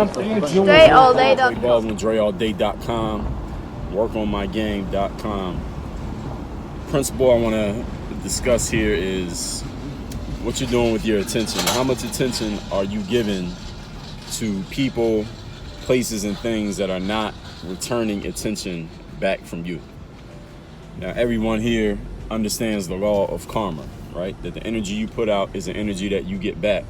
DreAllDay.com. Dre Baldwin, DreAllDay.com. WorkOnMyGame.com. Principle I want to discuss here is what you're doing with your attention. How much attention are you giving to people, places, and things that are not returning attention back from you? Now, everyone here understands the law of karma, right? That the energy you put out is the energy that you get back.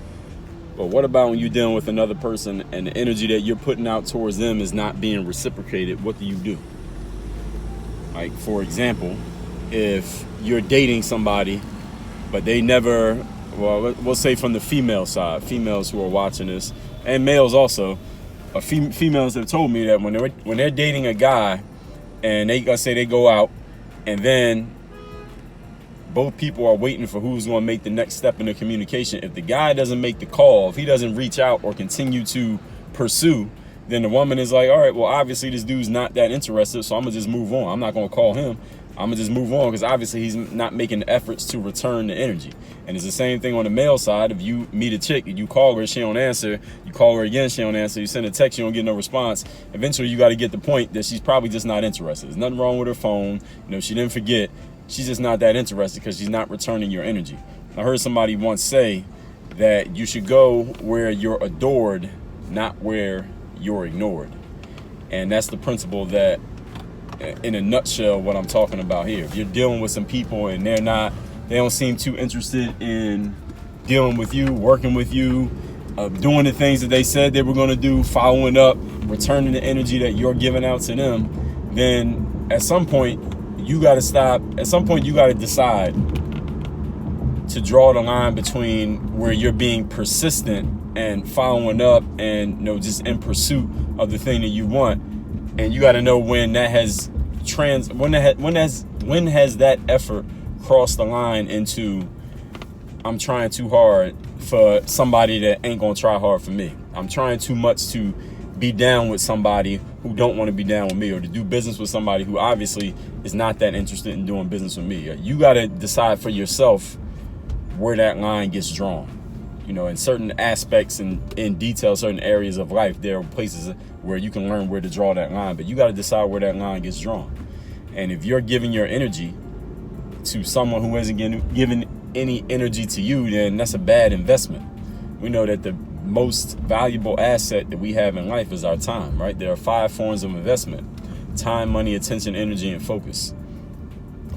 But what about when you're dealing with another person and the energy that you're putting out towards them is not being reciprocated? What do? Like, for example, if you're dating somebody, but they never, well, we'll say from the female side, females who are watching this, and males also, females have told me that when they're dating a guy and let's say they go out and then both people are waiting for who's going to make the next step in the communication. If the guy doesn't make the call, if he doesn't reach out or continue to pursue, then the woman is like, all right, well, obviously this dude's not that interested, so I'm going to just move on. I'm not going to call him. I'm going to just move on because obviously he's not making efforts to return the energy. And it's the same thing on the male side. If you meet a chick, you call her, she don't answer. You call her again, she don't answer. You send a text, you don't get no response. Eventually, you got to get the point that she's probably just not interested. There's nothing wrong with her phone. She didn't forget. She's just not that interested because she's not returning your energy. I heard somebody once say that you should go where you're adored, not where you're ignored. And that's the principle that, in a nutshell, what I'm talking about here. If you're dealing with some people and they don't seem too interested in dealing with you, working with you, doing the things that they said they were going to do, following up, returning the energy that you're giving out to them, then at some point you got to stop. At some point you got to decide to draw the line between where you're being persistent and following up and just in pursuit of the thing that you want, and you got to know when that has when has that effort crossed the line into I'm trying too hard for somebody that ain't gonna try hard for me. I'm trying too much to be down with somebody who don't want to be down with me, or to do business with somebody who obviously is not that interested in doing business with me. You got to decide for yourself where that line gets drawn. In certain aspects and in detail, certain areas of life, there are places where you can learn where to draw that line, but you got to decide where that line gets drawn. And if you're giving your energy to someone who isn't giving any energy to you, then that's a bad investment. We know that the most valuable asset that we have in life is our time, right? There are 5 forms of investment: time, money, attention, energy, and focus.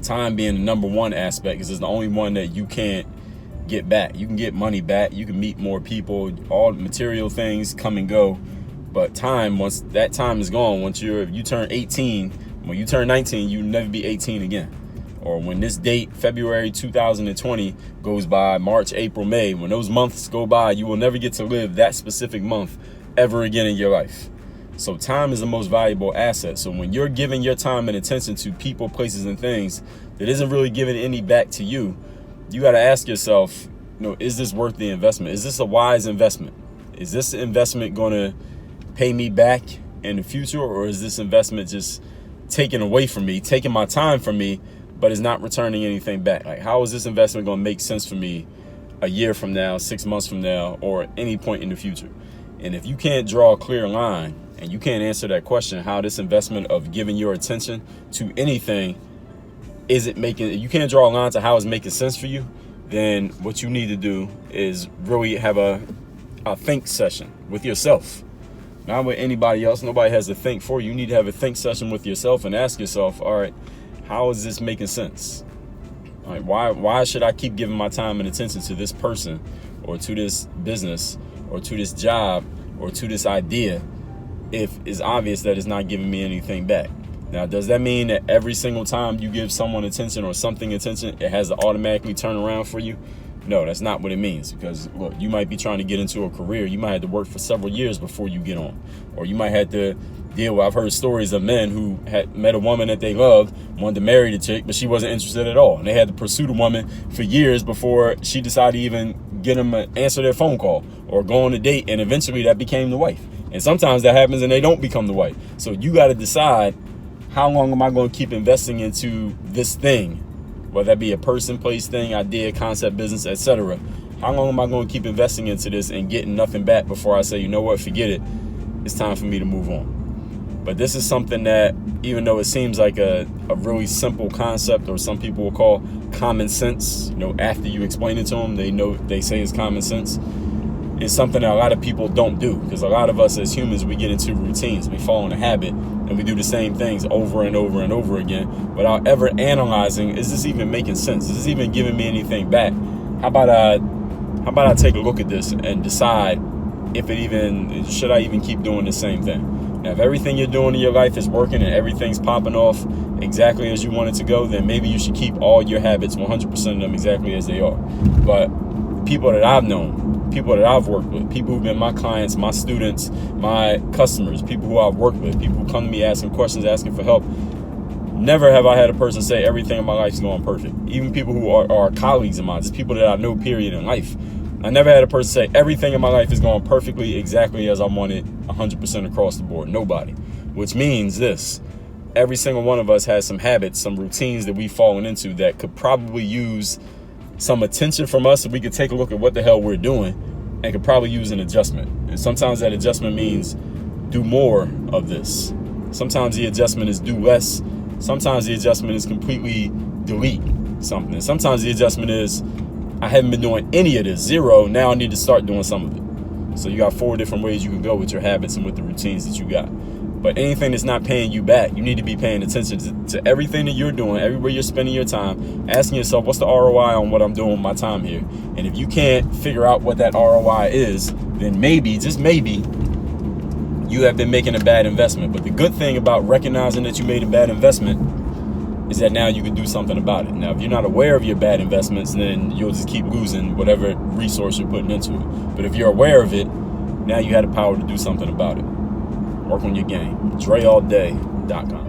Time being the number one aspect, because it's the only one that you can't get back. You can get money back, you can meet more people, all material things come and go, but time, once that time is gone, if you turn 18, when you turn 19, you'll never be 18 again. Or when this date, February 2020, goes by, March, April, May, when those months go by, you will never get to live that specific month ever again in your life. So time is the most valuable asset. So when you're giving your time and attention to people, places, and things that isn't really giving any back to you, you got to ask yourself, is this worth the investment? Is this a wise investment? Is this investment going to pay me back in the future? Or is this investment just taken away from me, taking my time from me, but is not returning anything back? Like, how is this investment going to make sense for me a year from now, 6 months from now, or at any point in the future? And if you can't draw a clear line and you can't answer that question, how this investment of giving your attention to anything, you can't draw a line to how it's making sense for you, then what you need to do is really have a think session with yourself. Not with anybody else. Nobody has to think for you. You need to have a think session with yourself and ask yourself, all right, how is this making sense? All right, why should I keep giving my time and attention to this person, or to this business, or to this job, or to this idea, if it's obvious that it's not giving me anything back? Now, does that mean that every single time you give someone attention or something attention, it has to automatically turn around for you? No, that's not what it means. Because, look, you might be trying to get into a career. You might have to work for several years before you get on. Or you might have to deal with, I've heard stories of men who had met a woman that they loved, wanted to marry the chick, but she wasn't interested at all. And they had to pursue the woman for years before she decided to even get them to answer their phone call or go on a date. And eventually that became the wife. And sometimes that happens and they don't become the wife. So you got to decide, how long am I going to keep investing into this thing, whether that be a person, place, thing, idea, concept, business, etc. How long am I going to keep investing into this and getting nothing back before I say, you know what, forget it, it's time for me to move on. But this is something that, even though it seems like a really simple concept, or some people will call common sense, after you explain it to them, they say it's common sense. It's something that a lot of people don't do, because a lot of us as humans, we get into routines. We fall in a habit, and we do the same things over and over and over again without ever analyzing, is this even making sense? Is this even giving me anything back? How about I take a look at this and decide should I even keep doing the same thing? Now, if everything you're doing in your life is working and everything's popping off exactly as you want it to go, then maybe you should keep all your habits, 100% of them, exactly as they are. But people that I've known, people that I've worked with, people who've been my clients, my students, my customers, people who I've worked with, people who come to me asking questions, asking for help, never have I had a person say everything in my life is going perfect. Even people who are colleagues of mine, just people that I know, period, in life. I never had a person say everything in my life is going perfectly, exactly as I want it, 100% across the board. Nobody. Which means this: every single one of us has some habits, some routines that we've fallen into that could probably use some attention from us, so we could take a look at what the hell we're doing, and could probably use an adjustment. And sometimes that adjustment means do more of this. Sometimes the adjustment is do less. Sometimes the adjustment is completely delete something. Sometimes the adjustment is, I haven't been doing any of this, 0. Now I need to start doing some of it. So you got 4 different ways you can go with your habits and with the routines that you got. But anything that's not paying you back, you need to be paying attention to everything that you're doing, everywhere you're spending your time, asking yourself, what's the ROI on what I'm doing with my time here? And if you can't figure out what that ROI is, then maybe, just maybe, you have been making a bad investment. But the good thing about recognizing that you made a bad investment is that now you can do something about it. Now, if you're not aware of your bad investments, then you'll just keep losing whatever resource you're putting into it. But if you're aware of it, now you have the power to do something about it. Work on your game. DreAllDay.com.